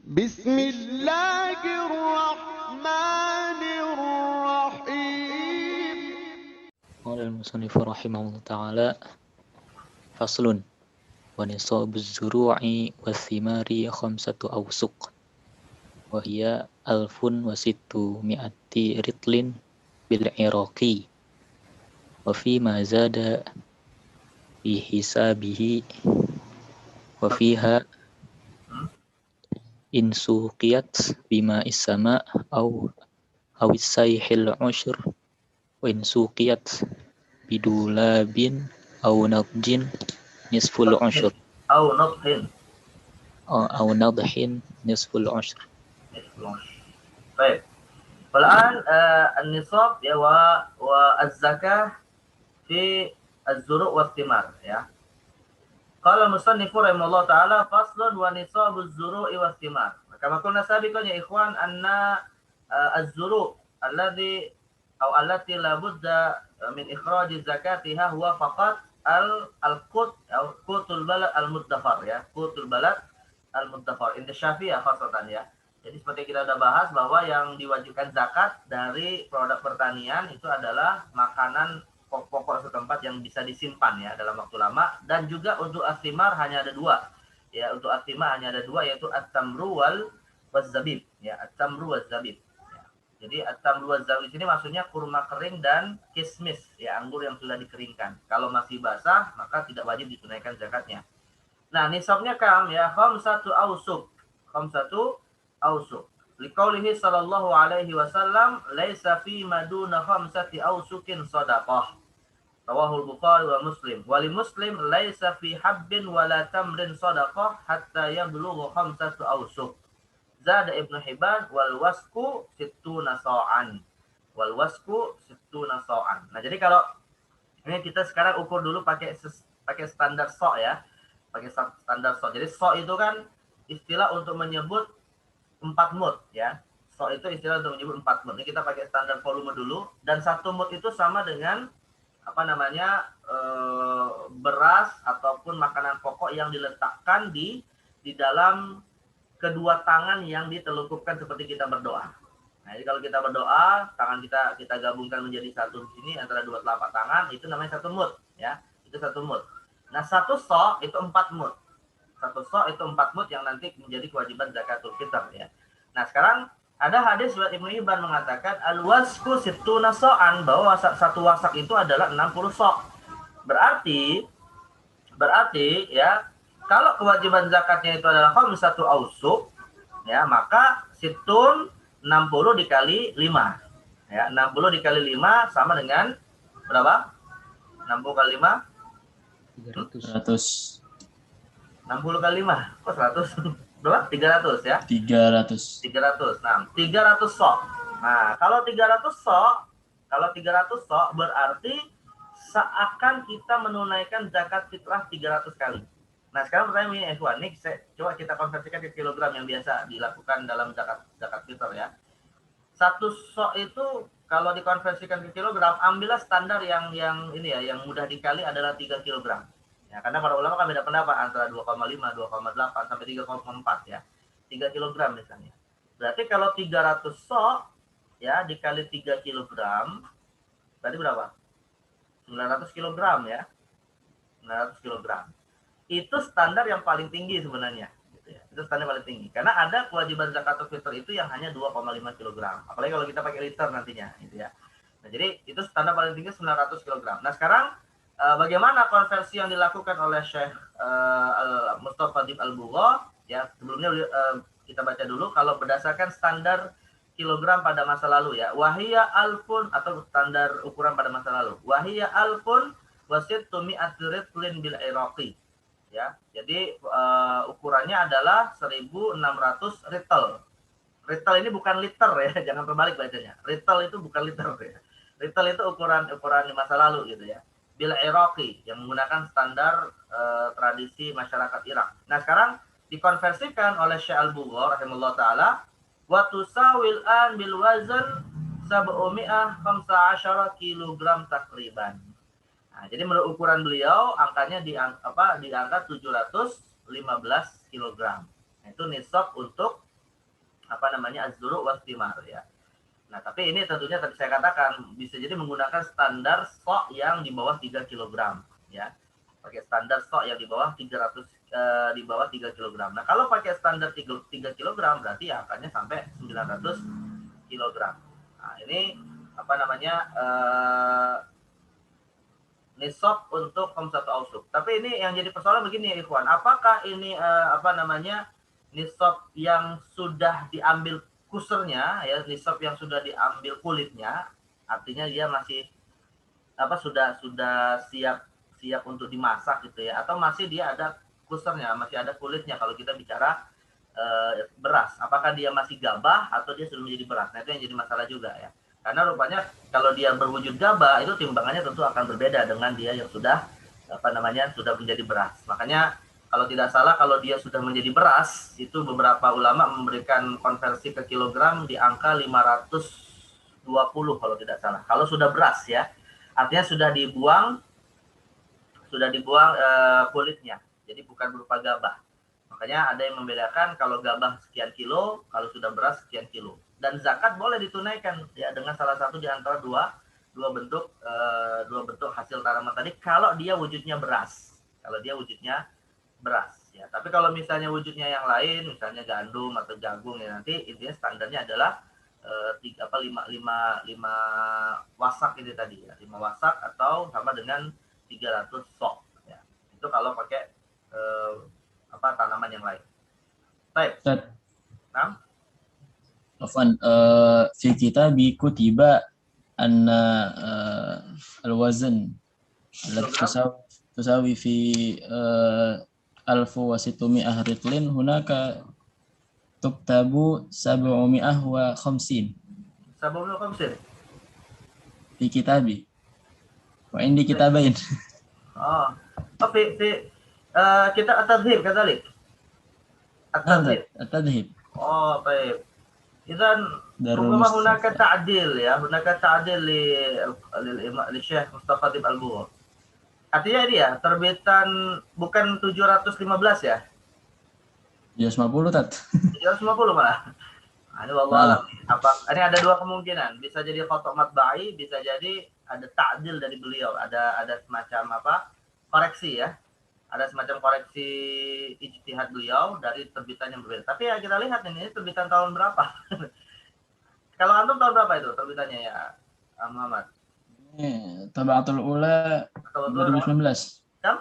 بسم الله الرحمن الرحيم. قال المصنف رحمه الله تعالى فصل ونصاب الزروع والثمار 5 أوسق وهي 1600 رطل بالعراقي وفيما زاد في حسابه وفيها إن سوقيت بماء السماء أو السيح العشر وإن سوقيت بدولاب أو نضج نصف العشر أو نضح نصف العشر. طيب والآن النصاب والزكاة في الزروع والثمار ya. Qala al-musannif rahimahullah ta'ala faslun wa nisabuz zuru'i was thimar. Kama qulna sabiqan ya ikhwan anna az-zuru' allati la budda min ikhraji zakatiha huwa faqat al-qut atau qutul balad al-muddafar ya. Qutul balad al-muddafar inda Syafi'iyah khasatan ya. Jadi seperti kita sudah bahas bahwa yang diwajibkan zakat dari produk pertanian itu adalah makanan pokok setempat yang bisa disimpan ya dalam waktu lama, dan juga untuk as-thimar hanya ada dua ya. Untuk as-thimar hanya ada dua, yaitu at-tamru wal zabib ya. At-tamru wal zabib ya. Jadi at-tamru wal zabib ini maksudnya kurma kering dan kismis ya, anggur yang sudah dikeringkan. Kalau masih basah maka tidak wajib ditunaikan zakatnya. Nah, nisabnya kam ya, khamsatu ausuk liqaulihi sallallahu alaihi wasallam laisa fi maduna khamsati ausukin shadaqah. Rawahul Bukhari wa Muslim. Wali Muslim laisa fi habbin wala tamrin shadaqah hatta yablugha khamsatu awsuq. Zada Ibnu Hibban wal wasku sittuna sa'an. Wal wasku sittuna sa'an. Nah, jadi kalau ini kita sekarang ukur dulu pakai standar so ya. Pakai standar so. Jadi so itu kan istilah untuk menyebut 4 mud ya. So itu istilah untuk menyebut 4 mud. Ini kita pakai standar volume dulu, dan 1 mud itu sama dengan beras ataupun makanan pokok yang diletakkan di dalam kedua tangan yang ditelungkupkan seperti kita berdoa. Nah, jadi kalau kita berdoa, tangan kita gabungkan menjadi satu di sini antara dua telapak tangan, itu namanya 1 mud ya. Itu 1 mud. Nah, 1 so itu 4 mud. 1 so itu 4 mud yang nanti menjadi kewajiban zakatul fitr ya. Nah, sekarang ada hadis riwayat Ibnu Hibban mengatakan al-wasku sittuna so'an, bahwa satu wasak itu adalah 60 sok. Berarti ya, kalau kewajiban zakatnya itu adalah khamsatu ausuk ya, maka situn 60 dikali 5 ya. 60 dikali 5 sama dengan berapa? 60 kali 5 100. 60 kali 5 kok 100? Berapa? 300 ya? 300. Nah, 300 sok. Nah, kalau 300 sok berarti seakan kita menunaikan zakat fitrah 300 kali. Nah, sekarang pertanyaannya ikhwan, nih coba kita konversikan ke kilogram yang biasa dilakukan dalam zakat fitr ya. 1 sok itu kalau dikonversikan ke kilogram, ambillah standar yang ini ya, yang mudah dikali adalah 3 kilogram. Ya, karena para ulama kan beda pendapat antara 2,5, 2,8 sampai 3,4 ya. 3 kg misalnya. Berarti kalau 300 sok ya dikali 3 kg berarti berapa? 900 kg ya. 900 kg. Itu standar yang paling tinggi sebenarnya gitu ya. Itu standar paling tinggi. Karena ada kewajiban zakatul fitr itu yang hanya 2,5 kg. Apalagi kalau kita pakai liter nantinya gitu ya. Nah, jadi itu standar paling tinggi 900 kg. Nah, sekarang bagaimana konversi yang dilakukan oleh Syekh Mustafadib Al-Bugha ya. Sebelumnya kita baca dulu kalau berdasarkan standar kilogram pada masa lalu ya. Wahiyya alfun, atau standar ukuran pada masa lalu. Wahiyya alfun wasittu mi'ati ritlin bil iraqi ya. Jadi ukurannya adalah 1600 ritel. Ritel ini bukan liter ya, jangan terbalik bacanya. Ritel itu bukan liter ya. Ritel itu ukuran di masa lalu gitu ya. Bil Iraqi, yang menggunakan standar tradisi masyarakat Irak. Nah, sekarang dikonversikan oleh Syekh Al-Bugha rahimahullah taala, wa tusawil an bil wazn 715 kilogram takriban. Nah, jadi menurut ukuran beliau angkanya di angka 715 kilogram. Nah, itu nisab untuk az-zuru' wa thimar ya. Nah, tapi ini tentunya tadi saya katakan bisa jadi menggunakan standar stok yang di bawah 3 kg ya. Pakai standar stok yang di bawah 300 di bawah 3 kg. Nah, kalau pakai standar 3 kg berarti ya angkanya sampai 900 kg. Nah, ini nisab untuk khamsatu awsuq. Tapi ini yang jadi persoalan begini ya, ikhwan. Apakah ini nisab yang sudah diambil kusernya ya, nisab yang sudah diambil kulitnya, artinya dia masih sudah siap untuk dimasak gitu ya, atau masih dia ada kusernya, masih ada kulitnya kalau kita bicara beras, apakah dia masih gabah atau dia sudah menjadi beras. Nah, itu yang jadi masalah juga ya, karena rupanya kalau dia berwujud gabah itu timbangannya tentu akan berbeda dengan dia yang sudah sudah menjadi beras. Makanya kalau tidak salah, kalau dia sudah menjadi beras, itu beberapa ulama memberikan konversi ke kilogram di angka 520 kalau tidak salah. Kalau sudah beras ya, artinya sudah dibuang kulitnya, jadi bukan berupa gabah. Makanya ada yang membedakan kalau gabah sekian kilo, kalau sudah beras sekian kilo. Dan zakat boleh ditunaikan ya dengan salah satu di antara dua bentuk hasil tanaman tadi kalau dia wujudnya beras. Kalau dia wujudnya beras ya. Tapi kalau misalnya wujudnya yang lain, misalnya gandum atau jagung ya, nanti intinya standarnya adalah 5 wasak ini tadi ya, 5 wasak atau sama dengan 300 sok ya. Itu kalau pakai tanaman yang lain. Baik. Nah, Afwan, fi kitabi kutiba anna al-wazn alladhi tusawi fi 1600 ritlin hunaka tuktabu 750 fi kitabi wa indi kitabain. Kita at-tadhhib kadzalik. At-tadhhib. Baik. Idzan rubama hunaka ta'dil ya, hunaka ta'dil li Syekh Mustafa Dib Al-Bugha. Artinya dia terbitan bukan 715 ya? 750 tat. 750 malah. Ini wallah. Ini ada dua kemungkinan. Bisa jadi khotok matba'i, bisa jadi ada ta'dil dari beliau, ada semacam koreksi ya. Ada semacam koreksi ijtihad beliau dari terbitan yang berbeda. Tapi ya kita lihat ini terbitan tahun berapa. Kalau antum tahun berapa itu terbitannya ya, Muhammad? Tabaatul Ula 2019. Jam?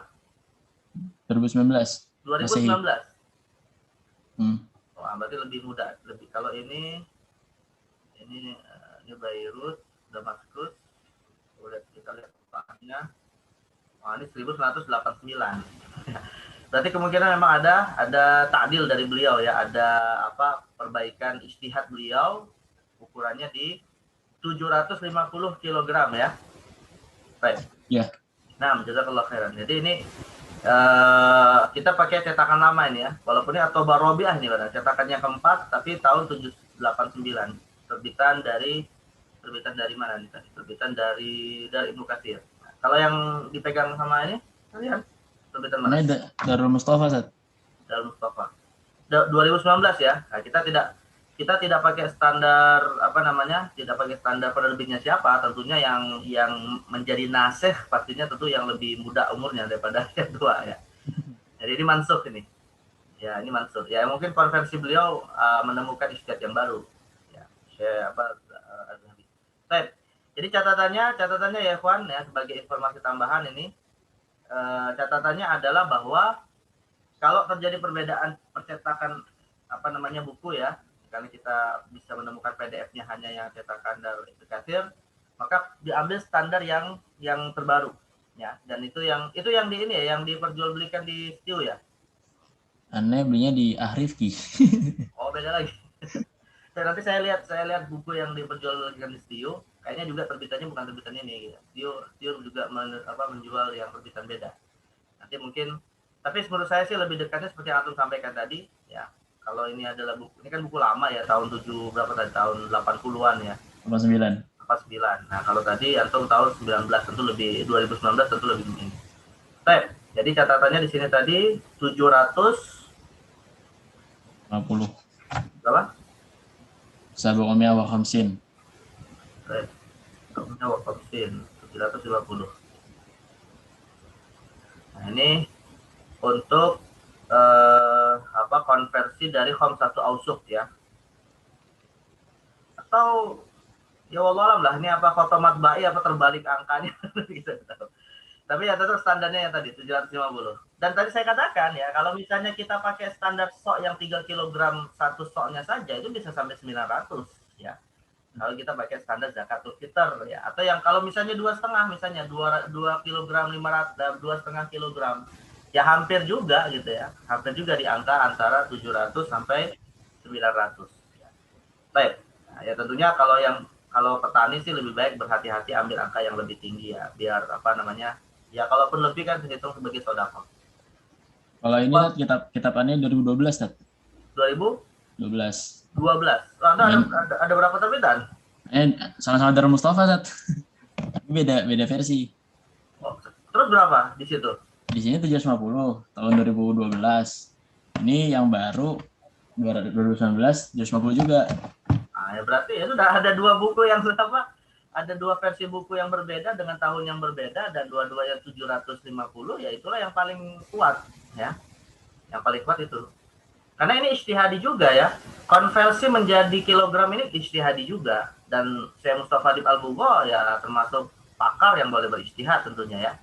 2019. 2019. Berarti lebih muda. Kalau ini Beirut, Damaskus. Kita lihat bahannya. Ini 1989. Berarti kemungkinan memang ada ta'dil dari beliau ya, ada perbaikan ijtihad beliau, ukurannya di 750 kg ya. Baik. Ya. Nah, jazakallahu khairan. Jadi ini kita pakai cetakan lama ini ya. Walaupun ini atau Barobiah ini pada cetakannya keempat tapi tahun 789. Terbitan dari mana nih tadi? Terbitan dari Ibnu Katsir. Kalau yang dipegang sama ini, kalian terbitan mana? Darul Mustafa, Ustaz. Darul Mustafa. 2019 ya. Nah, kita tidak pakai standar tidak pakai standar penerbitnya siapa. Tentunya yang menjadi nasih pastinya tentu yang lebih muda umurnya daripada yang tua ya. Jadi ini mansukh ini. Ya, ini mansukh. Ya, mungkin konversi beliau menemukan ijtihad yang baru. Ya, Az-Zahabi. Baik. Jadi catatannya ya Ikhwan ya, sebagai informasi tambahan ini catatannya adalah bahwa kalau terjadi perbedaan percetakan buku ya, karena kita bisa menemukan PDF-nya hanya yang cetakan dari Ibnu Katsir, maka diambil standar yang terbaru ya, dan itu yang di ini ya, yang diperjualbelikan di Stew ya. Aneh belinya di Ahrifki. Oh, beda lagi. Nanti saya lihat buku yang diperjualbelikan di Stew. Kayaknya juga terbitannya bukan terbitan ini. Dia juga menjual yang terbitan beda. Nanti mungkin, tapi menurut saya sih lebih dekatnya seperti yang antum sampaikan tadi. Ya, kalau ini adalah buku, ini kan buku lama ya, tahun 80-an ya. 89. Nah, kalau tadi antum tahun 19 tentu lebih, 2019 tentu lebih ini. Baik, jadi catatannya di sini tadi 750. Berapa? Sab'umiyah wa khamsin. Baik. Sab'umiyah wa khamsin, 750. Nah, ini untuk konversi dari khamsatu ausuk ya. Atau ya wallahualam lah, ini apa khotomat ba'i apa terbalik angkanya gitu. Tapi ya tetap standarnya yang tadi 750. Dan tadi saya katakan ya, kalau misalnya kita pakai standar sok yang 3 kg satu soknya saja itu bisa sampai 900 ya. Kalau kita pakai standar zakatul fitr ya, atau yang kalau misalnya 2,5 misalnya 2 kg 500 2,5 kg ya hampir juga gitu ya. Hampir juga di angka antara 700 sampai 900 ya. Baik. Nah, ya tentunya kalau petani sih lebih baik berhati-hati ambil angka yang lebih tinggi ya, biar apa namanya? Ya kalaupun lebih kan dihitung sebagai sedekah. Kalau ini Tat, kitabannya 2012 Tat. 2012. 12. Ada berapa terbitan? Sama-sama Darul Mustafa Tat. beda versi. Oh, terus berapa di situ? Di sini 750 tahun 2012. Ini yang baru 2019 750 juga. Nah, ya berarti ya sudah ada dua buku yang sama, ada dua versi buku yang berbeda dengan tahun yang berbeda dan dua-duanya 750, ya itulah yang paling kuat ya. Yang paling kuat itu. Karena ini ijtihadi juga ya. Konversi menjadi kilogram ini ijtihadi juga, dan Syekh Mustafa Adib Al-Bugho ya termasuk pakar yang boleh berijtihad tentunya ya.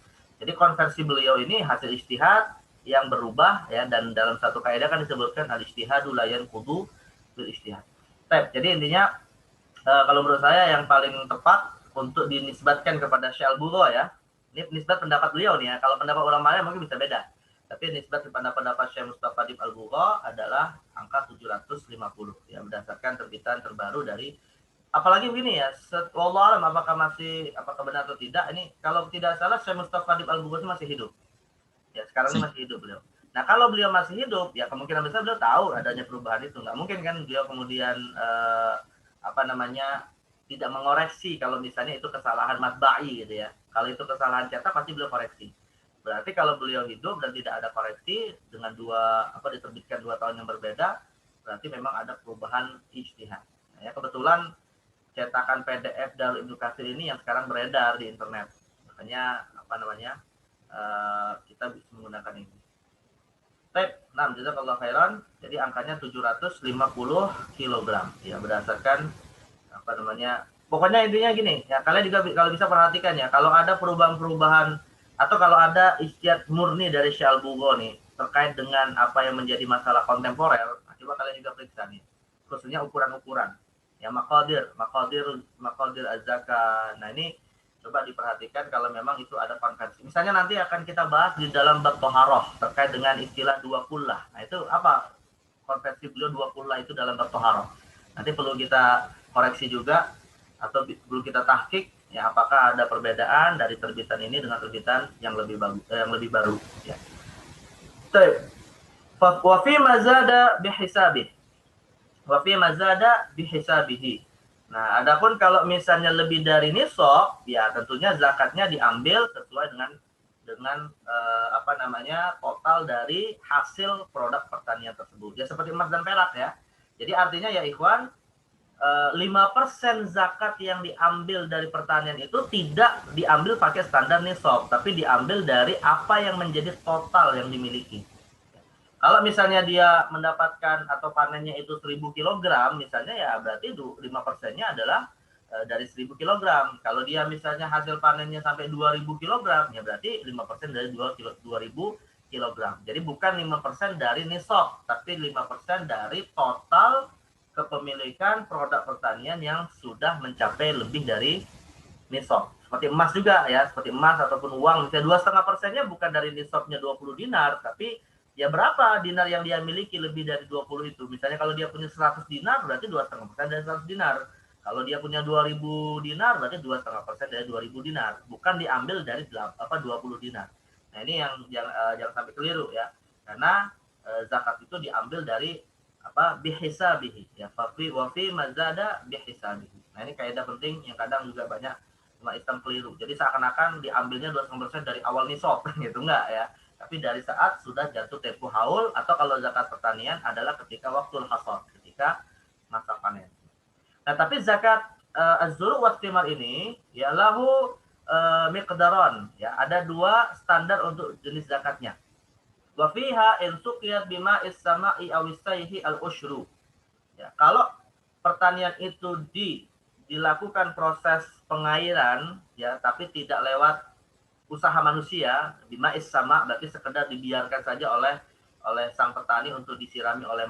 Jadi konversi beliau ini hasil ijtihad yang berubah ya, dan dalam satu kaidah kan disebutkan al-ijtihadu la yanqudu bil ijtihad. Jadi intinya kalau menurut saya yang paling tepat untuk dinisbatkan kepada Syekh Al-Bugho ya. Ini nisbat pendapat beliau nih ya. Kalau pendapat ulama lain mungkin bisa beda. Tapi nisbat kepada pendapat Syekh Mustafa Adib Al-Bugho adalah angka 750 ya, berdasarkan terbitan terbaru dari, apalagi begini ya, wallahu alam apakah benar atau tidak, ini kalau tidak salah Syekh Mustafa Adib Al-Bugho masih hidup. Ya, sekarang ini masih hidup beliau. Nah, kalau beliau masih hidup, ya kemungkinan besar beliau tahu adanya perubahan itu. Nggak mungkin kan beliau kemudian tidak mengoreksi kalau misalnya itu kesalahan matba'i gitu ya. Kalau itu kesalahan cetak pasti beliau koreksi. Berarti kalau beliau hidup dan tidak ada koreksi dengan diterbitkan 2 tahun yang berbeda, berarti memang ada perubahan ijtihad. Nah, ya kebetulan cetakan PDF dari Ibnu Katsir ini yang sekarang beredar di internet. Makanya kita bisa menggunakan ini. Jazakallahu khairan. Jadi angkanya 750 kg ya, berdasarkan pokoknya intinya gini ya, kalian juga kalau bisa perhatikan ya, kalau ada perubahan-perubahan atau kalau ada ijtihad murni dari Syekh Al-Bugho nih terkait dengan apa yang menjadi masalah kontemporer, nah, coba kalian juga periksa nih, khususnya ukuran-ukuran ya, maqadir az-zakah. Nah, ini coba diperhatikan kalau memang itu ada konversi. Misalnya nanti akan kita bahas di dalam bab Thaharah terkait dengan istilah dua kullah. Nah, itu apa konversi beliau dua kullah itu dalam bab Thaharah. Nanti perlu kita koreksi juga atau perlu kita tahqiq ya, apakah ada perbedaan dari terbitan ini dengan terbitan yang lebih baru ya. Wa fi mazada bihisabihi. Nah, adapun kalau misalnya lebih dari nisab, ya tentunya zakatnya diambil sesuai dengan total dari hasil produk pertanian tersebut. Ya seperti emas dan perak ya. Jadi artinya ya ikhwan, 5% zakat yang diambil dari pertanian itu tidak diambil pakai standar nisab, tapi diambil dari apa yang menjadi total yang dimiliki. Kalau misalnya dia mendapatkan atau panennya itu 1000 kg misalnya, ya berarti 5%-nya adalah dari 1000 kg. Kalau dia misalnya hasil panennya sampai 2000 kg, ya berarti 5% dari 2000 kg. Jadi bukan 5% dari nisab, tapi 5% dari total kepemilikan produk pertanian yang sudah mencapai lebih dari nisab. Seperti emas juga ya, seperti emas ataupun uang, misalnya 2,5%-nya bukan dari nisabnya 20 dinar, tapi ya berapa dinar yang dia miliki lebih dari 20 itu. Misalnya kalau dia punya 100 dinar, berarti 2,5% dari 100 dinar. Kalau dia punya 2000 dinar, berarti 2,5% dari 2000 dinar. Bukan diambil dari 20 dinar. Nah, ini yang jangan sampai keliru ya. Karena zakat itu diambil dari bihisabihi ya, wa fi mazada bihisabihi. Nah, ini kaidah penting yang kadang juga banyak umat Islam keliru. Jadi seakan-akan diambilnya 2,5% dari awal nisab gitu, enggak ya. Tapi dari saat sudah jatuh tempo haul, atau kalau zakat pertanian adalah ketika waktu hasad, ketika masa panen. Nah, tapi zakat az-zuru' wa thimar ini ya lahu miqdaron, ya, ada dua standar untuk jenis zakatnya. Wa fiha in suqiyat bima'is sama'i aw isayhi al-ushru. Ya, kalau pertanian itu dilakukan proses pengairan, ya, tapi tidak lewat usaha manusia, bima'is sama, berarti sekedar dibiarkan saja oleh sang petani untuk disirami oleh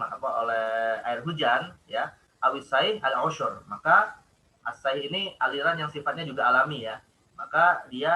air hujan, ya, awisai al-ushur, maka asai ini aliran yang sifatnya juga alami, ya, maka dia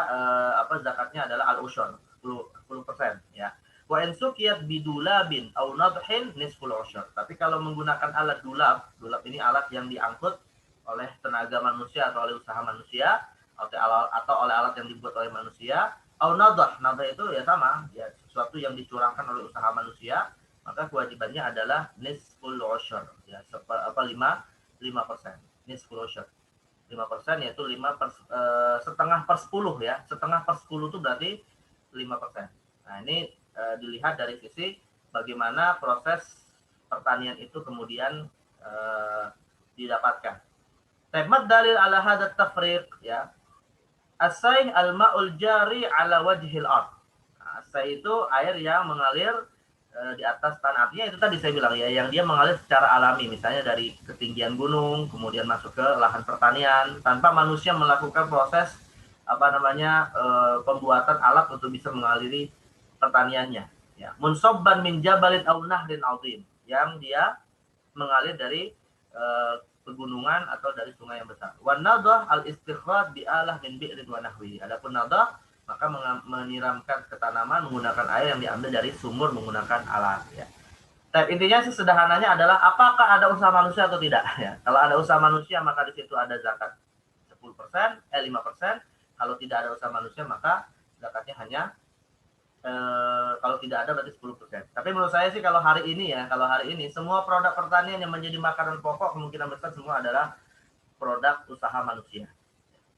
zakatnya adalah al-ushur 10%, ya. Wa in suqiyat bidulabin aw nadhin nisful ushur. Tapi kalau menggunakan alat dulab ini alat yang diangkut oleh tenaga manusia atau oleh usaha manusia atau oleh alat yang dibuat oleh manusia, aw nadah itu ya sama, ya, sesuatu yang dicurangkan oleh usaha manusia, maka kewajibannya adalah nisful ushur, ya, 5%. Nisful ushur 5%, yaitu 1/10, ya. 1/10 itu berarti 5%. Nah, ini dilihat dari sisi bagaimana proses pertanian itu kemudian didapatkan. Temad dalil ala hadat tafriq, ya. Asai al-ma'ul jari ala wajhil ard. Asai itu air yang mengalir di atas tanah. Artinya itu tadi saya bilang, ya, yang dia mengalir secara alami, misalnya dari ketinggian gunung kemudian masuk ke lahan pertanian tanpa manusia melakukan proses pembuatan alat untuk bisa mengaliri pertaniannya, ya. Munsabban min jabalin aw nahrin azim, yang dia mengalir dari pegunungan atau dari sungai yang besar. Wan nadah al istikhraj bi alah min bi'rin wa nahwi. Adapun nadah maka menyiramkan ke tanaman menggunakan air yang diambil dari sumur menggunakan alat, ya. Tapi intinya sesederhananya adalah apakah ada usaha manusia atau tidak, ya. Kalau ada usaha manusia maka di situ ada zakat 5%. Kalau tidak ada usaha manusia maka zakatnya hanya kalau tidak ada berarti 10%. Tapi menurut saya sih kalau hari ini semua produk pertanian yang menjadi makanan pokok kemungkinan besar semua adalah produk usaha manusia.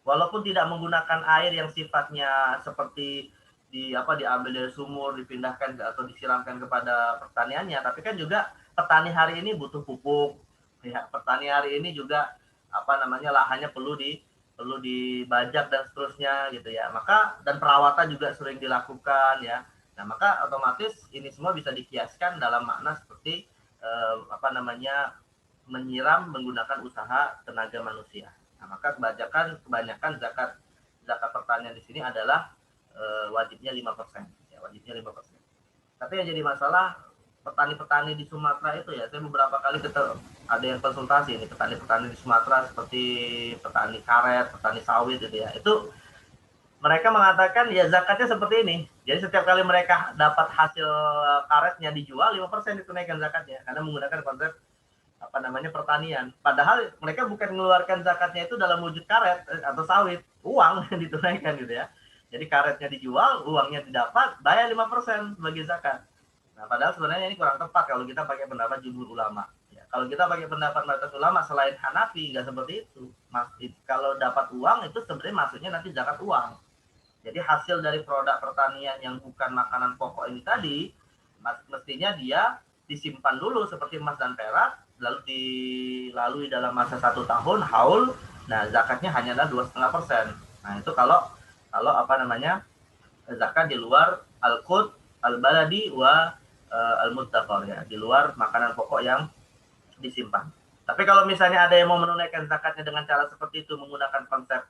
Walaupun tidak menggunakan air yang sifatnya seperti diambil dari sumur, dipindahkan atau disiramkan kepada pertaniannya, tapi kan juga petani hari ini butuh pupuk, ya. Petani hari ini juga lahannya perlu dibajak dan seterusnya, gitu, ya. Maka dan perawatan juga sering dilakukan, ya. Nah, maka otomatis ini semua bisa dikiaskan dalam makna seperti menyiram menggunakan usaha tenaga manusia. Nah, maka kebanyakan zakat pertanian di sini adalah wajibnya 5%, ya, wajibnya 5%. Tapi yang jadi masalah petani-petani di Sumatera itu, ya, saya beberapa kali ada yang konsultasi ini petani-petani di Sumatera seperti petani karet, petani sawit, gitu, ya. Itu mereka mengatakan ya zakatnya seperti ini. Jadi setiap kali mereka dapat hasil karetnya dijual 5% ditunaikan zakatnya karena menggunakan konsep pertanian. Padahal mereka bukan mengeluarkan zakatnya itu dalam wujud karet atau sawit, uang yang ditunaikan, gitu, ya. Jadi karetnya dijual, uangnya didapat, bayar 5% sebagai zakat. Nah, padahal sebenarnya ini kurang tepat kalau kita pakai pendapat jumhur ulama. Ya, kalau kita pakai pendapat mayoritas ulama selain Hanafi, nggak seperti itu. Kalau dapat uang itu sebenarnya maksudnya nanti zakat uang. Jadi hasil dari produk pertanian yang bukan makanan pokok ini tadi, mestinya dia disimpan dulu seperti emas dan perak, lalu dilalui dalam masa 1 tahun haul. Nah, zakatnya hanya adalah 2,5%. Nah, itu kalau zakat di luar al-qut al-baladi wa al-muttaqar, ya, di luar makanan pokok yang disimpan. Tapi kalau misalnya ada yang mau menunaikan zakatnya dengan cara seperti itu menggunakan konsep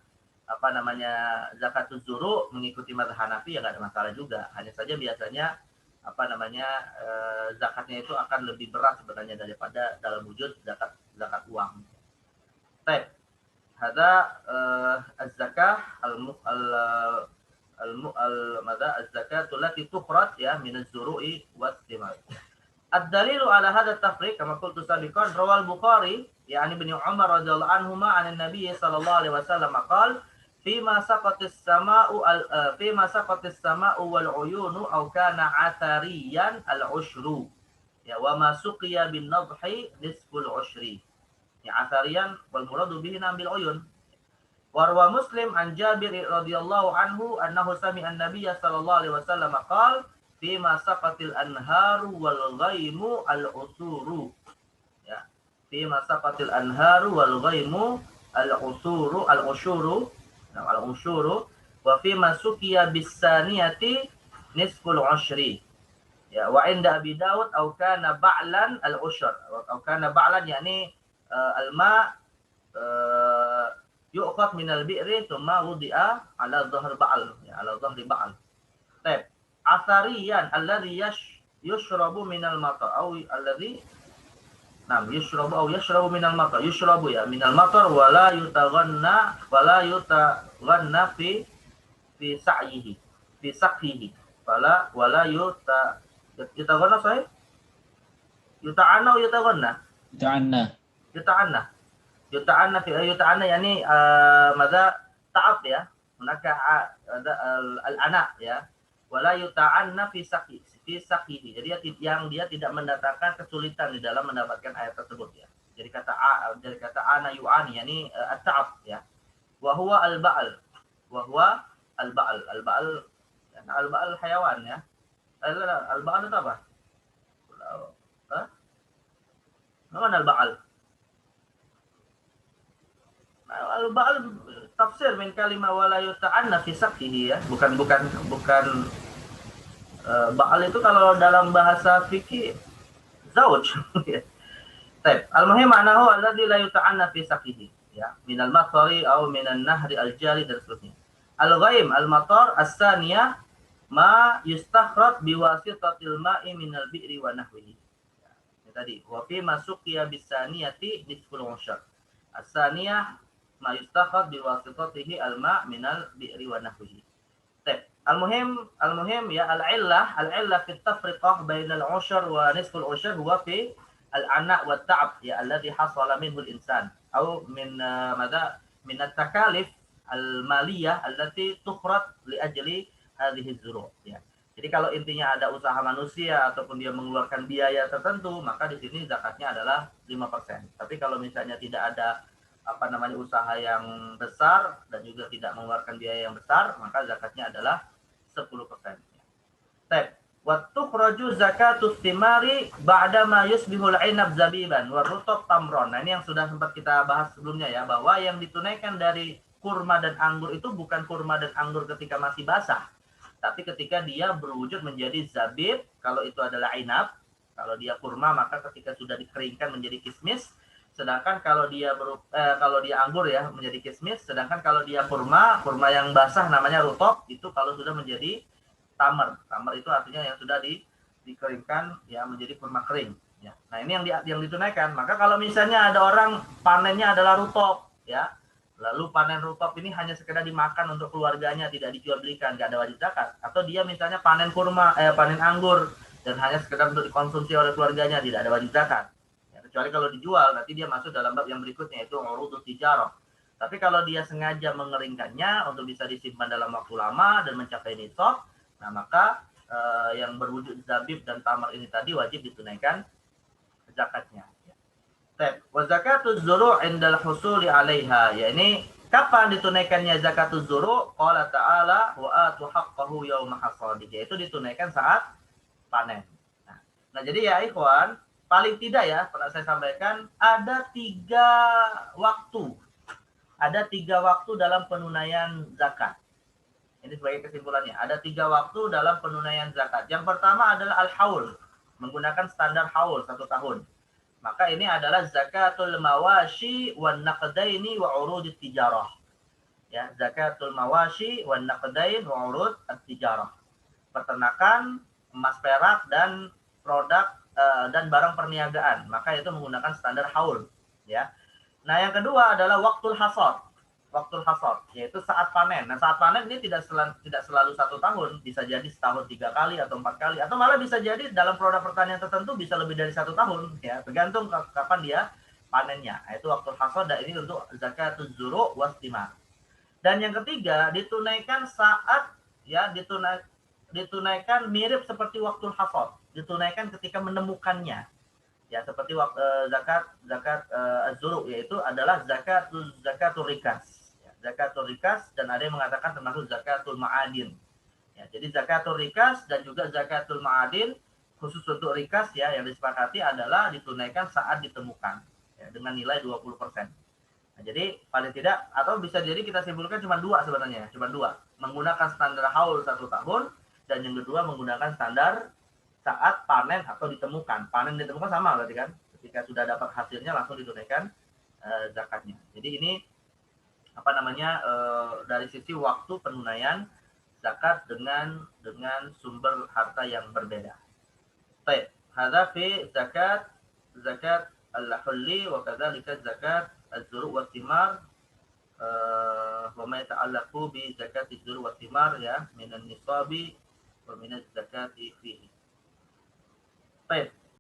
zakatuz zuru mengikuti mazhab Hanafi, ya nggak ada masalah juga. Hanya saja biasanya zakatnya itu akan lebih berat sebenarnya daripada dalam wujud zakat uang. Baik. Hada az-zakah az-zakatul lati tukhraj, ya, min az-zuru'i was-thimar. Ad-dalilu ala hadha at-tafriq kama qultu sabiqan rawal Bukhari, ya, an Ibnu Umar radhiyallahu anhuma an Nabi sallallahu alaihi wasallam qala fima saqatis sama'u wal uyunu aw kana athariyan al-ushru, ya, wa ma suqiya bin nadhi nisful ushri, ya, athariyan wal muradu bihi nabil uyun. Warwa Muslim an Jabir radhiyallahu anhu annahu sami'a an-nabiyya sallallahu alaihi wasallam qala fima saqatil anharu wal ghaimu al-usuru, ya, fi masaqatil anharu wal ghaimu al-ushuru wa fi masukiya bisaniyati nisful ushri. Ya, wa inda Abi Dawud au kana ba'lan al-ushr. Au kana ba'lan yakni al-ma yu'khad min al-bi'ri thumma wudi'a ala dhahr ba'al, ya, ala dhahri ba'al. Baik. Athariyan alladhi yushrabu min al-matar au alladhi yashrabu min al-matar. Yushrabu ya min al-matar wa la yutaghanna fi sa'yihi. Fi saqhihi. Wala yutaghanna sahih? Yuta'anna atau yutaghanna? Yuta'anna yani madza ta'ab ya. Hunaka al-ana ya. Wala yuta'anna fi saqhihi. Jadi dia tidak mendatangkan kesulitan di dalam mendapatkan ayat tersebut ya. Jadi kata ana yu'ani yani at-ta'ab ya. Wa huwa al-ba'al. Al-ba'al hayawan ya. Al-ba'al itu apa? Mana al-ba'al? Al-ba'al tafsir min kalimah wala yuta'anna fi saqhihi ya. Bukan ba'al itu kalau dalam bahasa fikih zauj. Baik, al-muhim ma'nahu alladzi la yuta'anna fi saqhihi ya, minal matari atau minan nahri al-jari dan seterusnya. Al-ghaim al-matar as-saniyah ma yustakhraj biwasitatil ma'i minal bi'ri wa nahwihi. Ya, ini tadi wa fi masuqiya bisaniyati nisful ushar. As-saniyah ma yustakhraj biwasitatihi al-ma' minal bi'ri wa nahwihi. Baik. Al-muhim ya al-illah fi at-tafriqah bainal ushar wa nisful ushar huwa fi al-ana' wa at-ta'ab ya alladhi hasala minhu al-insan atau min min at-takalif al-maliyah allati tukhraj li ajli hadhihi az-zuru' ya. Jadi kalau intinya ada usaha manusia ataupun dia mengeluarkan biaya tertentu, maka di sini zakatnya adalah 5%. Tapi kalau misalnya tidak ada usaha yang besar dan juga tidak mengeluarkan biaya yang besar, maka zakatnya adalah 10%. Baik, wa tukhraju zakatus thimari ba'da ma yusbihul 'inab zabiban wa rutab tamron. Nah, ini yang sudah sempat kita bahas sebelumnya ya, bahwa yang ditunaikan dari kurma dan anggur itu bukan kurma dan anggur ketika masih basah, tapi ketika dia berwujud menjadi zabib, kalau itu adalah 'inab. Kalau dia kurma maka ketika sudah dikeringkan menjadi kismis. Sedangkan kalau dia anggur ya menjadi kismis, sedangkan kalau dia kurma yang basah namanya rutab, itu kalau sudah menjadi tamar. Tamar itu artinya yang sudah dikeringkan ya menjadi kurma kering ya. Nah, ini yang ditunaikan. Maka kalau misalnya ada orang panennya adalah rutab ya, lalu panen rutab ini hanya sekedar dimakan untuk keluarganya, tidak dijual belikan, enggak ada wajib zakat. Atau dia misalnya panen panen anggur dan hanya sekedar untuk dikonsumsi oleh keluarganya, tidak ada wajib zakat. Kecuali kalau dijual, nanti dia masuk dalam bab yang berikutnya, yaitu urudut tijarah. Tapi kalau dia sengaja mengeringkannya untuk bisa disimpan dalam waktu lama dan mencapai nisab, nah maka yang berwujud zabib dan tamar ini tadi wajib ditunaikan zakatnya. Wa zakatuz zuru' indal husuli 'alaiha. Ya, ini kapan ditunaikannya zakatuz zuru'? Qala ta'ala wa atu haqqahu yauma hasadih. Yaitu ditunaikan saat panen. Nah, jadi ya ikhwan, paling tidak ya, pernah saya sampaikan, ada 3 waktu. Ada 3 waktu dalam penunaian zakat. Ini sebagai kesimpulannya. Ada 3 waktu dalam penunaian zakat. Yang pertama adalah al-haul. Menggunakan standar haul 1 tahun. Maka ini adalah zakatul mawashi wan naqdaini wa urudit tijarah. Ya, zakatul mawashi wan naqdain wa urud at-tijarah. Peternakan, emas perak dan produk dan barang perniagaan, maka itu menggunakan standar haul ya. Nah, yang kedua adalah waktul hasad, yaitu saat panen. Nah, saat panen ini tidak selalu 1 tahun, bisa jadi setahun 3 kali atau 4 kali, atau malah bisa jadi dalam produk pertanian tertentu bisa lebih dari 1 tahun ya, tergantung kapan dia panennya. Nah, itu waktul hasad, dan ini untuk zakatuz zuru' was thimar. Dan yang ketiga ditunaikan saat ya, ditunaikan mirip seperti waktul hasad, ditunaikan ketika menemukannya ya, seperti zakat az-zuru', yaitu adalah zakatul rikas ya, zakatul rikas, dan ada yang mengatakan termasuk zakatul ma'adin ya. Jadi zakatul rikas dan juga zakatul ma'adin khusus untuk rikas ya, yang disepakati adalah ditunaikan saat ditemukan ya, dengan nilai 20%. Nah, jadi paling tidak atau bisa jadi kita simpulkan cuma dua sebenarnya, cuma dua. Menggunakan standar haul 1 tahun dan yang kedua menggunakan standar saat panen atau ditemukan. Panen ditemukan sama berarti kan? Ketika sudah dapat hasilnya langsung ditunaikan zakatnya. Jadi ini apa namanya dari sisi waktu penunaian zakat dengan sumber harta yang berbeda. Baik, hadza fi zakat al-hulli wa kadzalika zakat az-zuru' wa thimar wa ma yata'allaqu bi zakat az-zuru' wa thimar ya min an-nisabi wa min az-zakati fihi. Baik,